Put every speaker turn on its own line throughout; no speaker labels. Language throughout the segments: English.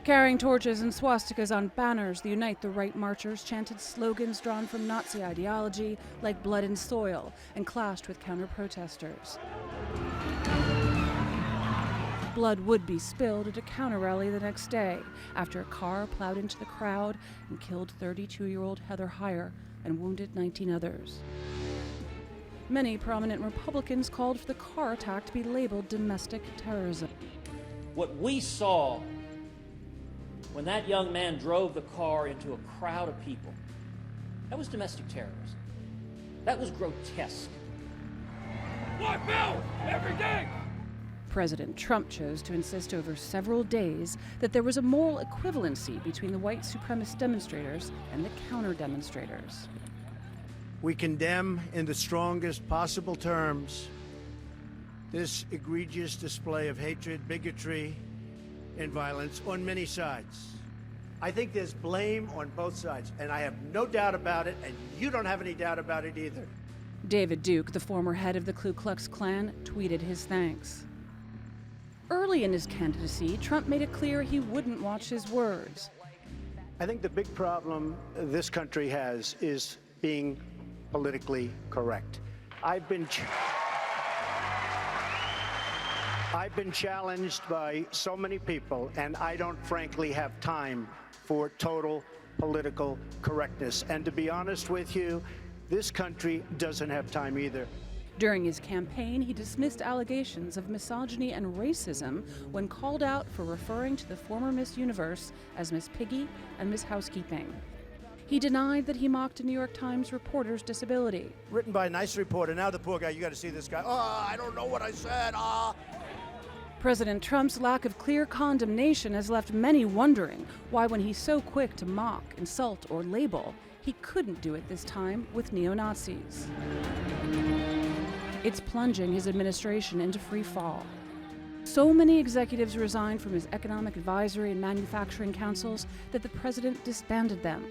Carrying torches and swastikas on banners, the Unite the Right marchers chanted slogans drawn from Nazi ideology like blood and soil and clashed with counter-protesters. Blood would be spilled at a counter-rally the next day after a car plowed into the crowd and killed 32-year-old Heather Heyer and wounded 19 others. Many prominent Republicans called for the car attack to be labeled domestic terrorism.
What we saw when that young man drove the car into a crowd of people, that was domestic terrorism. That was grotesque.
Black belt every day!
President Trump chose to insist over several days that there was a moral equivalency between the white supremacist demonstrators and the counter-demonstrators.
We condemn in the strongest possible terms this egregious display of hatred, bigotry, and violence on many sides. I think there's blame on both sides, and I have no doubt about it, and you don't have any doubt about it either.
David Duke, the former head of the Ku Klux Klan, tweeted his thanks. Early in his candidacy, Trump made it clear he wouldn't watch his words.
I think the big problem this country has is being politically correct. I've been challenged by so many people, and I don't frankly have time for total political correctness. And to be honest with you, this country doesn't have time either.
During his campaign, he dismissed allegations of misogyny and racism when called out for referring to the former Miss Universe as Miss Piggy and Miss Housekeeping. He denied that he mocked a New York Times reporter's disability.
Written by a nice reporter. Now the poor guy, you got to see this guy. I don't know what I said.
President Trump's lack of clear condemnation has left many wondering why, when he's so quick to mock, insult, or label, he couldn't do it this time with neo-Nazis. It's plunging his administration into free fall. So many executives resigned from his economic advisory and manufacturing councils that the president disbanded them.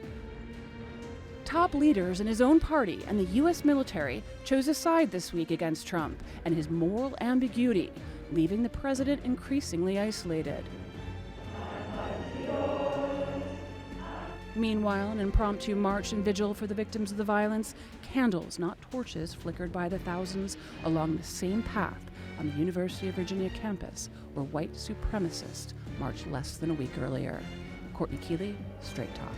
Top leaders in his own party and the U.S. military chose a side this week against Trump and his moral ambiguity, leaving the president increasingly isolated. Meanwhile, an impromptu march and vigil for the victims of the violence, candles, not torches, flickered by the thousands along the same path on the University of Virginia campus where white supremacists marched less than a week earlier. Courtney Kealy, Strait Talk.